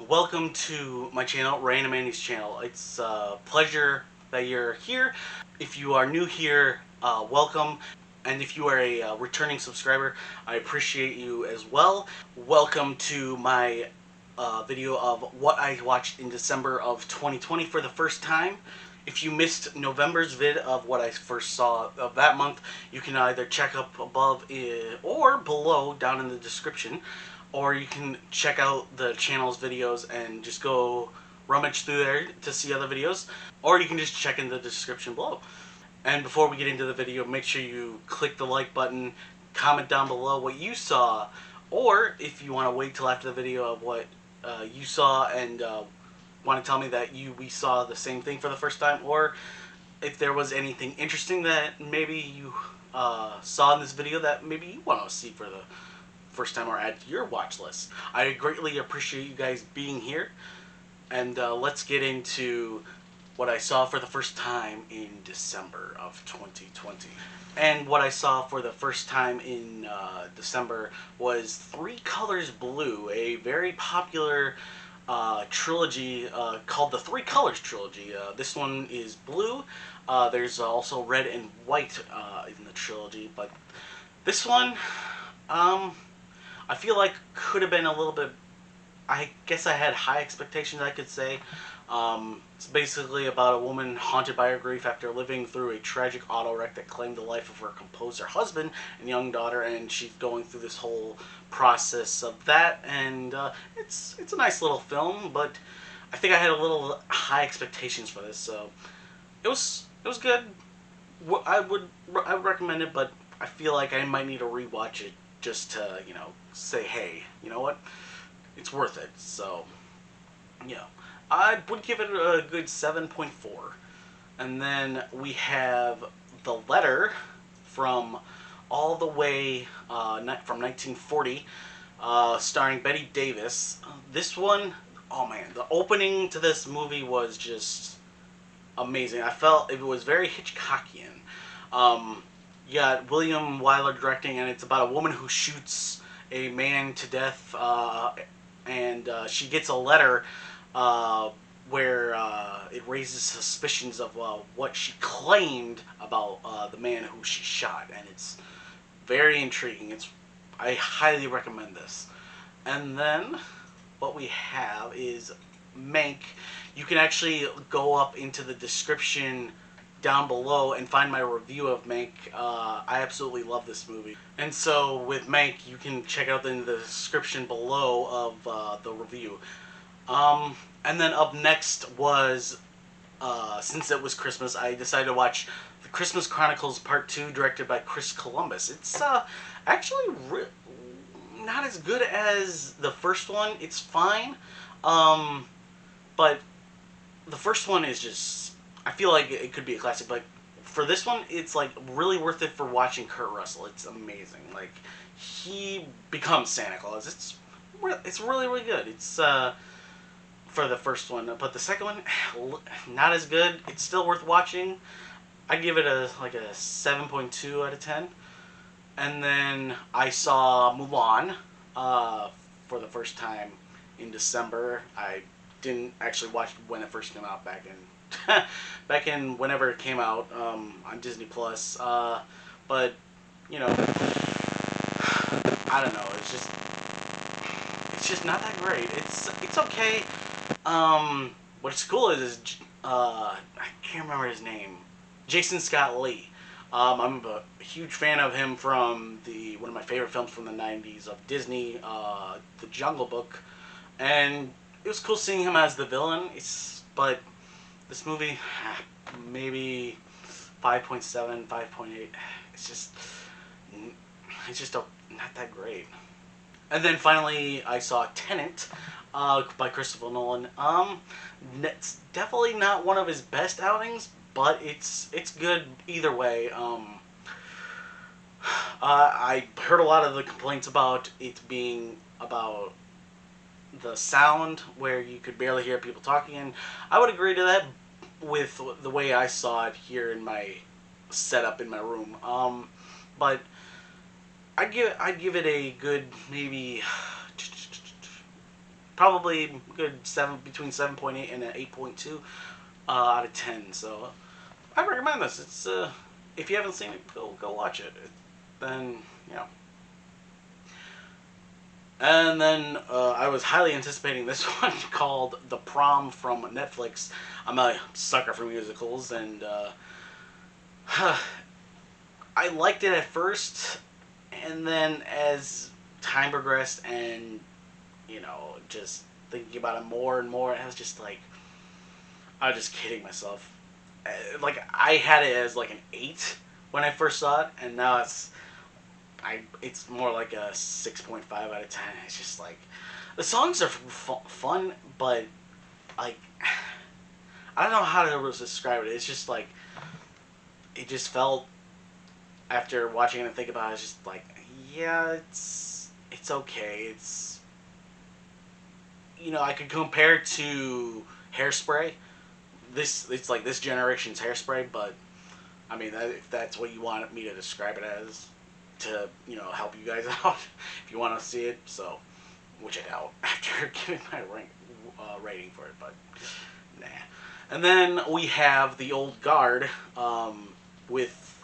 welcome to my channel, Random Andy's channel. It's a pleasure that you're here. If you are new here, welcome. And if you are a returning subscriber, I appreciate you as well. Welcome to my video of what I watched in December of 2020 for the first time. If you missed November's vid of what I first saw of that month, you can either check up above or below down in the description, or you can check out the channel's videos and just go rummage through there to see other videos, or you can just check in the description below. And before we get into the video, make sure you click the like button, comment down below what you saw, or if you want to wait till after the video of what you saw and want to tell me that we saw the same thing for the first time, or if there was anything interesting that maybe you saw in this video that maybe you want to see for the first time or add to your watch list. I greatly appreciate you guys being here, and let's get into what I saw for the first time in December of 2020. And what I saw for the first time in December was Three Colors Blue, a very popular trilogy called the Three Colors Trilogy. This one is blue. There's also red and white in the trilogy, but this one, I feel like could have been a little bit. I guess I had high expectations, I could say. It's basically about a woman haunted by her grief after living through a tragic auto wreck that claimed the life of her composer husband and young daughter, and she's going through this whole process of that. And it's a nice little film, but I think I had a little high expectations for this, so it was good. I would recommend it, but I feel like I might need to rewatch it just to say, hey, you know what, it's worth it. So I would give it a good 7.4. And then we have The Letter from all the way from 1940, starring Bette Davis. This one, oh man, the opening to this movie was just amazing. I felt it was very Hitchcockian. You got William Wyler directing, and it's about a woman who shoots a man to death, and she gets a letter where it raises suspicions of what she claimed about the man who she shot, and it's very intriguing. I highly recommend this. And then what we have is Mank. You can actually go up into the description down below and find my review of Mank. I absolutely love this movie. And so with Mank, you can check out in the description below of the review. And then up next was, since it was Christmas, I decided to watch The Christmas Chronicles Part 2, directed by Chris Columbus. It's actually not as good as the first one. It's fine, but the first one is just, I feel like it could be a classic, but for this one, it's like really worth it for watching Kurt Russell. It's amazing. Like, he becomes Santa Claus. It's really, really good. It's for the first one, but the second one, not as good. It's still worth watching. I give it a 7.2 out of 10. And then I saw Mulan for the first time in December. I didn't actually watch when it first came out back in whenever it came out on Disney Plus. But I don't know. It's just not that great. It's okay. What's cool is I can't remember his name. Jason Scott Lee. I'm a huge fan of him from one of my favorite films from the 90s of Disney, The Jungle Book, and it was cool seeing him as the villain. But this movie, maybe 5.7, 5.8. It's just not that great. And then finally, I saw Tenet by Christopher Nolan. It's definitely not one of his best outings, but it's good either way. I heard a lot of the complaints about it being about the sound, where you could barely hear people talking, and I would agree to that with the way I saw it here in my setup in my room. But I'd give it a good maybe probably good between 7.8 and an 8.2 out of 10. So I recommend this. It's if you haven't seen it, go watch it. Then you know. And then I was highly anticipating this one called The Prom from Netflix. I'm a sucker for musicals, and I liked it at first, and then as time progressed, and just thinking about it more and more, I was just like, I was just kidding myself. Like I had it as like an 8 when I first saw it, and now it's more like a 6.5 out of 10. It's just like the songs are fun, but like I don't know how to describe it. It's just like it just felt after watching it and thinking about it, it's just like yeah, it's okay. I could compare it to Hairspray. It's like this generation's Hairspray, but I mean if that's what you want me to describe it as, to help you guys out if you want to see it. So, which I doubt after giving my rating for it, but nah. And then we have The Old Guard with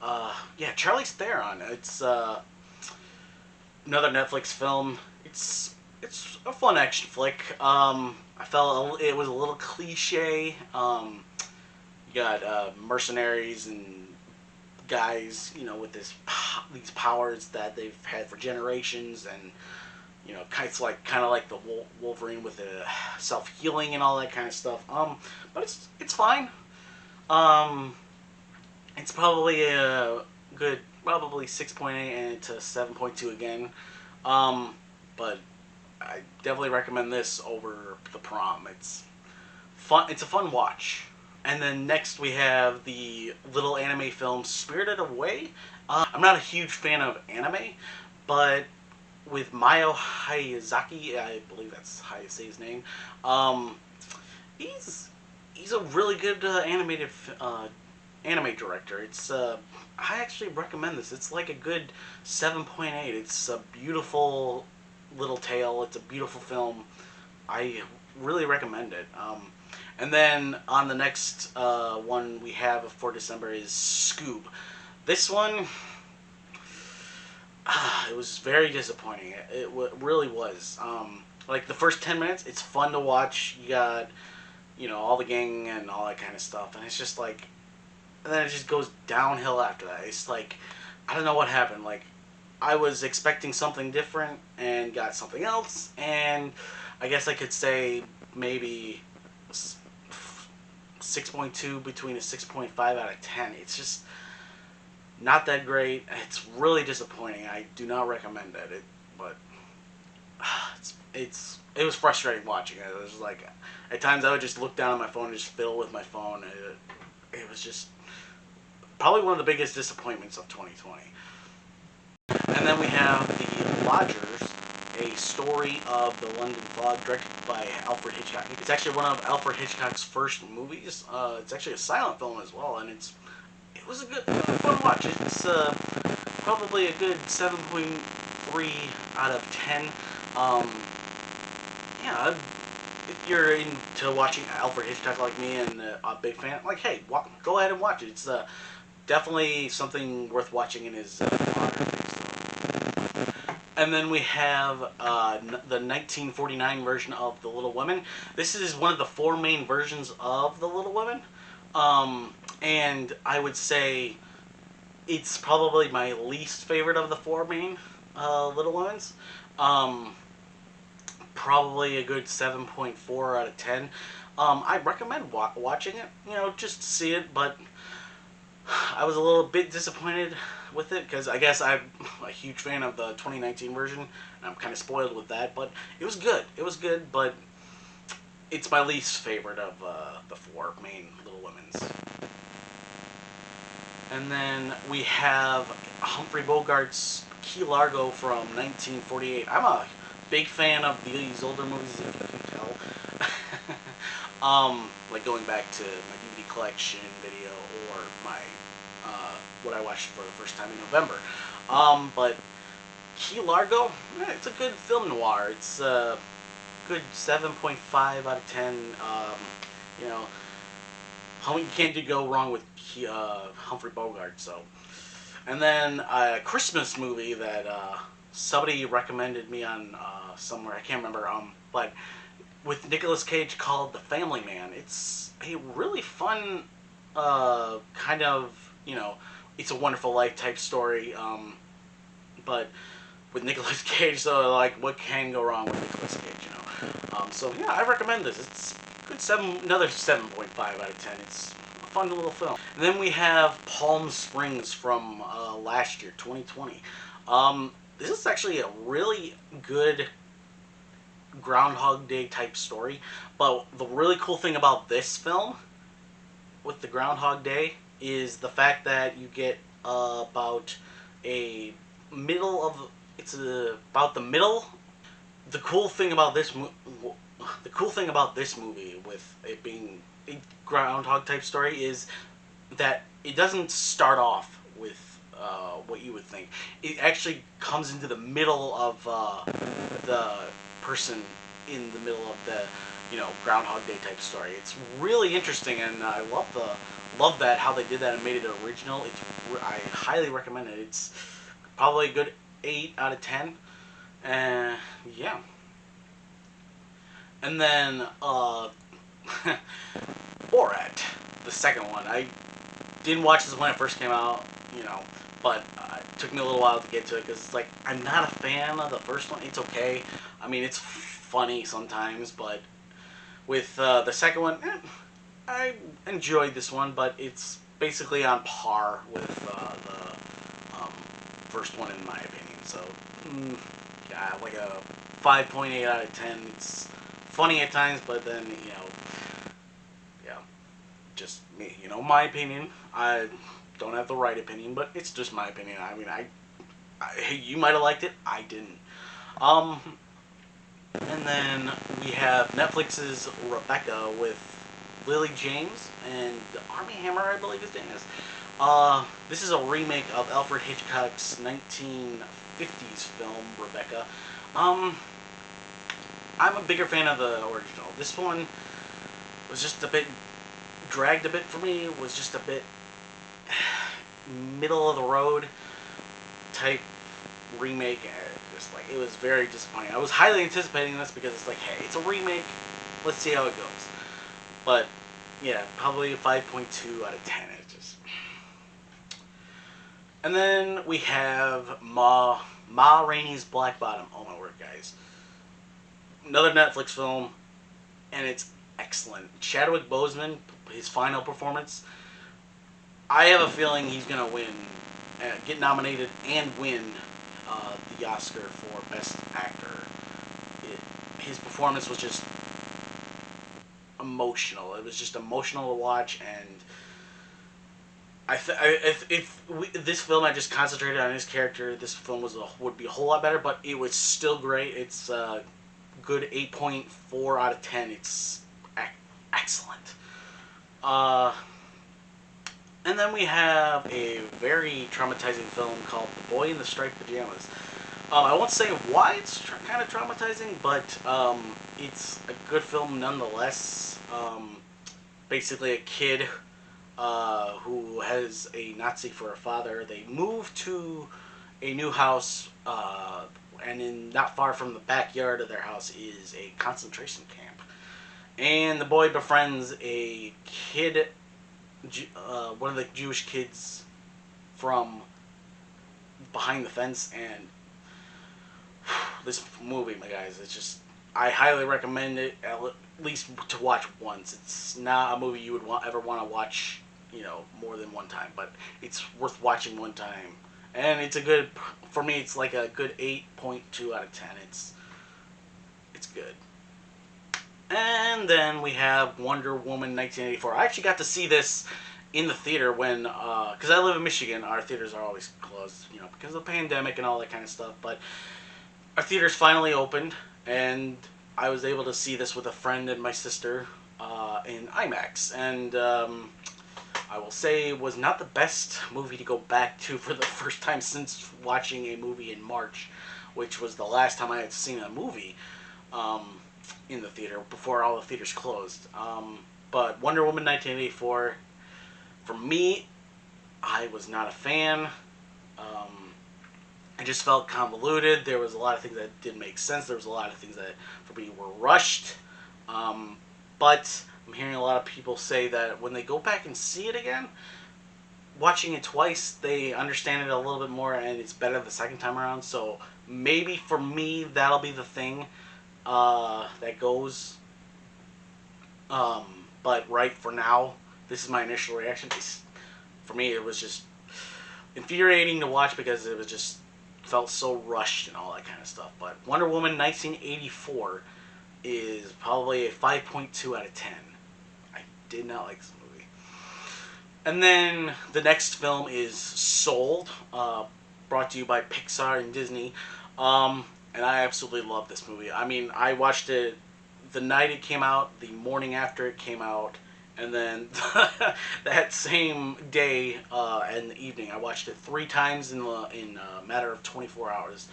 Charlize Theron. It's another Netflix film. It's a fun action flick. I felt it was a little cliche. You got mercenaries and guys, with these powers that they've had for generations, and kind of like the Wolverine with the self healing and all that kind of stuff. But it's fine. Um, it's probably a good, probably 6.8 to 7.2 again. But I definitely recommend this over The Prom. It's fun. It's a fun watch. And then next we have the little anime film Spirited Away. I'm not a huge fan of anime, but with Mayo Hayazaki, I believe that's how you say his name. Um, he's a really good animated anime director. I actually recommend this. It's like a good 7.8. It's a beautiful little tale. It's a beautiful film. I really recommend it. And then on the next one we have for December is Scoob. This one, it was very disappointing. It really was. Like the first 10 minutes, it's fun to watch. You got, all the gang and all that kind of stuff. And it's just like, and then it just goes downhill after that. It's like, I don't know what happened. Like, I was expecting something different and got something else. And I guess I could say maybe 6.2 between a 6.5 out of 10. It's just not that great. It's really disappointing. I do not recommend it. But it was frustrating watching it. It was like at times I would just look down at my phone and just fiddle with my phone. It was just probably one of the biggest disappointments of 2020. And then we have The Lodgers, a story of the London fog, directed by Alfred Hitchcock. It's actually one of Alfred Hitchcock's first movies. It's actually a silent film as well, and it was a good, fun watch. It's probably a good 7.3 out of 10. Yeah, if you're into watching Alfred Hitchcock like me and a big fan, like, hey, go ahead and watch it. It's definitely something worth watching in his filmography. So. And then we have the 1949 version of The Little Women. This is one of the 4 main versions of The Little Women. And I would say it's probably my least favorite of the 4 main Little Womens. Probably a good 7.4 out of 10. I recommend watching it, just to see it, but I was a little bit disappointed with it because I guess I'm a huge fan of the 2019 version, and I'm kind of spoiled with that, but it was good. It was good, but it's my least favorite of the 4 main Little Womens. And then we have Humphrey Bogart's Key Largo from 1948. I'm a big fan of these older movies, if you can tell. Like going back to my DVD collection video or my what I watched for the first time in November. But Key Largo, it's a good film noir. It's good 7.5 out of 10. You know, you can't go wrong with Humphrey Bogart. So, and then a Christmas movie that somebody recommended me on somewhere. I can't remember. But with Nicolas Cage, called The Family Man. It's a really fun kind of, It's a Wonderful Life type story. But with Nicolas Cage, so like, what can go wrong with Nicolas Cage? So yeah, I recommend this. It's good another 7.5 out of 10. It's a fun little film. And then we have Palm Springs from last year, 2020. This is actually a really good Groundhog Day type story. But the really cool thing about this film with the Groundhog Day is the fact that you get about a middle of it's about the middle. The cool thing about this movie, with it being a Groundhog type story, is that it doesn't start off with what you would think. It actually comes into the middle of the person in the middle of the Groundhog Day type story. It's really interesting, and I love that how they did that and made it original. I highly recommend it. It's probably a good 8 out of 10. Yeah. And then Borat, the second one. I didn't watch this when it first came out, but it took me a little while to get to it because it's like I'm not a fan of the first one. It's okay. I mean, it's funny sometimes, but with the second one, I enjoyed this one, but it's basically on par with the first one in my opinion. So, yeah, like a 5.8 out of 10. It's funny at times, but then yeah, just me. My opinion. I don't have the right opinion, but it's just my opinion. I mean, you might have liked it. I didn't. And then we have Netflix's Rebecca with Lily James and Armie Hammer, I believe his name is. This is a remake of Alfred Hitchcock's 1950s film Rebecca. I'm a bigger fan of the original. This one was just a bit dragged a bit for me. It was just a bit middle of the road type remake. Just like, it was very disappointing. I was highly anticipating this because it's like, hey, it's a remake. Let's see how it goes. But yeah, probably a 5.2 out of 10. It's just. And then we have Ma Rainey's Black Bottom. Oh my word, guys! Another Netflix film, and it's excellent. Chadwick Boseman, his final performance. I have a feeling he's gonna win, get nominated, and win the Oscar for Best Actor. His performance was just emotional. It was just emotional to watch, and if this film had just concentrated on his character, this film would be a whole lot better. But it was still great. It's a good 8.4 out of 10. It's excellent. And then we have a very traumatizing film called The Boy in the Striped Pajamas. I won't say why it's kind of traumatizing, but it's a good film nonetheless. Basically, a kid who has a Nazi for a father. They move to a new house, and not far from the backyard of their house is a concentration camp. And the boy befriends a kid, one of the Jewish kids from behind the fence, and this movie, my guys, it's just, I highly recommend it, at least to watch once. It's not a movie you would ever want to watch, more than one time, but it's worth watching one time. And it's a good, for me, it's like a good 8.2 out of 10. It's good. And then we have Wonder Woman 1984. I actually got to see this in the theater when, because I live in Michigan, our theaters are always closed, because of the pandemic and all that kind of stuff. But our theaters finally opened, and I was able to see this with a friend and my sister in IMAX. And I will say it was not the best movie to go back to for the first time since watching a movie in March, which was the last time I had seen a movie. in the theater before all the theaters closed. But Wonder Woman 1984, for me, I was not a fan. Um, it just felt convoluted. There was a lot of things that didn't make sense. There was a lot of things that, for me, were rushed. Um, but I'm hearing a lot of people say that when they go back and see it again, watching it twice, they understand it a little bit more, and it's better the second time around. So maybe for me, that'll be the thing that goes. But right for now, this is my initial reaction. For me, it was just infuriating to watch because it was just felt so rushed and all that kind of stuff. But Wonder Woman 1984 is probably a 5.2 out of 10. I did not like this movie. And then the next film is Sold, brought to you by Pixar and Disney. And I absolutely love this movie. I mean, I watched it the night it came out, the morning after it came out, and then that same day in the evening. I watched it 3 times in a matter of 24 hours.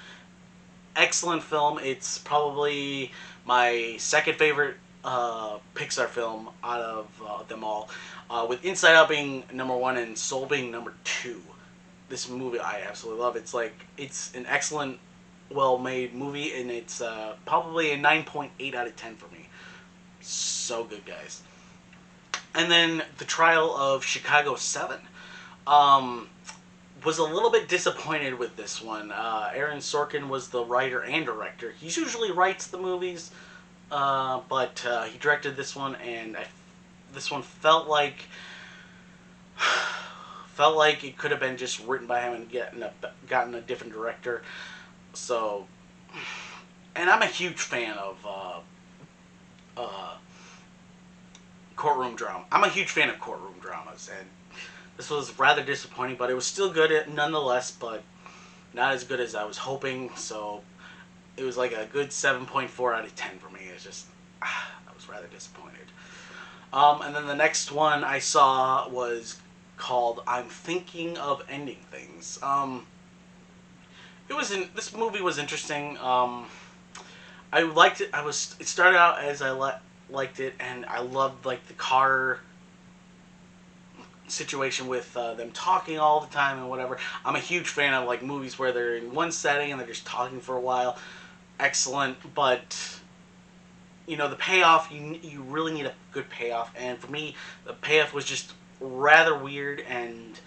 Excellent film. It's probably my second favorite Pixar film out of them all, with Inside Out being number 1 and Soul being number 2. This movie I absolutely love. It's an excellent, well-made movie, and it's probably a 9.8 out of 10 for me. So good, guys. And then The Trial of Chicago 7. Was a little bit disappointed with this one. Aaron Sorkin was the writer and director. He usually writes the movies, but he directed this one, and this one felt like it could have been just written by him and gotten a different director. So, and I'm a huge fan of courtroom drama. I'm a huge fan of courtroom dramas, and this was rather disappointing, but it was still good nonetheless, but not as good as I was hoping. So it was like a good 7.4 out of 10 for me. It's just, I was rather disappointed. And then the next one I saw was called I'm Thinking of Ending Things. This movie was interesting. I liked it. It started out as I liked it, and I loved like the car situation with them talking all the time and whatever. I'm a huge fan of like movies where they're in one setting and they're just talking for a while. Excellent, but the payoff, you really need a good payoff, and for me the payoff was just rather weird, and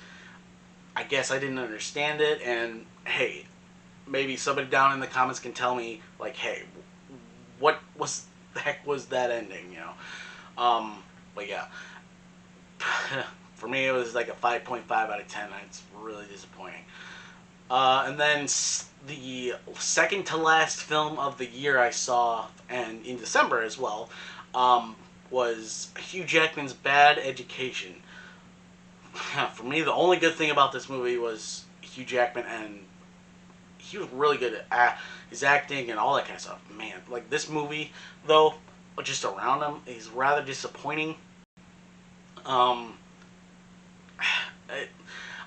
I guess I didn't understand it. And hey, maybe somebody down in the comments can tell me like, hey, what was the heck was that ending, but yeah. For me, it was like a 5.5 out of 10. It's really disappointing. And then the second to last film of the year I saw, and in December as well, was Hugh Jackman's Bad Education. For me, the only good thing about this movie was Hugh Jackman, and he was really good at his acting and all that kind of stuff. Man, like this movie, though, just around him, is rather disappointing.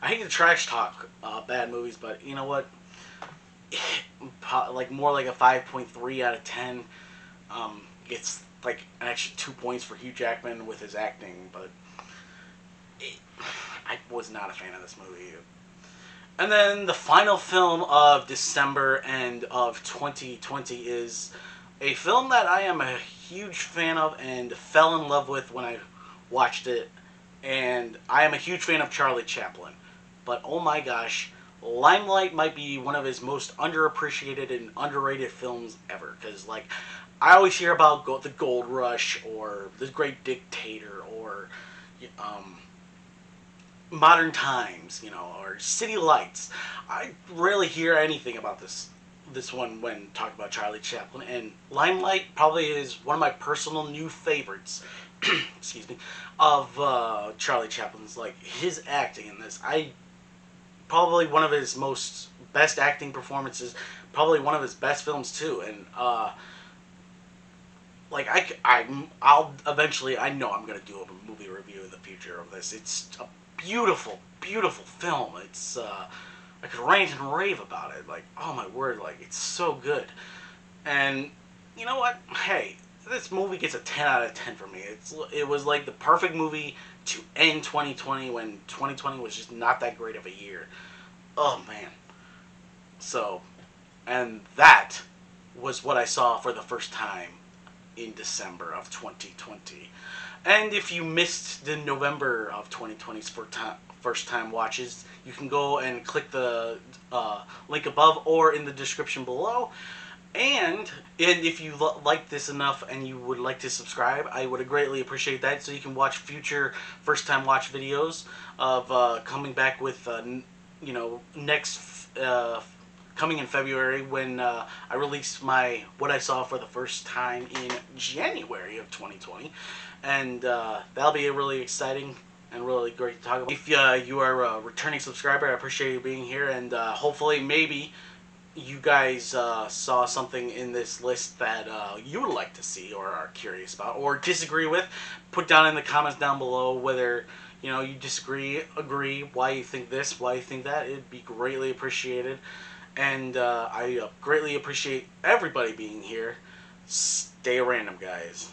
I hate to trash talk bad movies, but you know what? Like more like a 5.3 out of 10. Gets like an extra 2 points for Hugh Jackman with his acting, but I was not a fan of this movie. And then the final film of December and of 2020 is a film that I am a huge fan of and fell in love with when I watched it. And I am a huge fan of Charlie Chaplin. But oh my gosh, Limelight might be one of his most underappreciated and underrated films ever. Because, like, I always hear about the Gold Rush or The Great Dictator or Modern Times, or City Lights. I rarely hear anything about this one when talking about Charlie Chaplin. And Limelight probably is one of my personal new favorites. Excuse me, of Charlie Chaplin's. Like his acting in this, probably one of his best acting performances, probably one of his best films too. And like I'll eventually, I know I'm gonna do a movie review in the future of this. It's a beautiful, beautiful film. It's I could rant and rave about it. Like, oh my word, like it's so good. And you know what? Hey, this movie gets a 10 out of 10 for me. It was like the perfect movie to end 2020 when 2020 was just not that great of a year. Oh man. So, and that was what I saw for the first time in December of 2020. And if you missed the November of 2020's first time watches, you can go and click the link above or in the description below. And if you like this enough and you would like to subscribe, I would greatly appreciate that, so you can watch future first time watch videos of coming back with next coming in February when I release my what I saw for the first time in January of 2020, and that'll be really exciting and really great to talk about. If you are a returning subscriber, I appreciate you being here, and hopefully maybe you guys saw something in this list that you would like to see or are curious about or disagree with. Put down in the comments down below whether you disagree, agree, why you think this, why you think that. It'd be greatly appreciated. And I greatly appreciate everybody being here. Stay random, guys.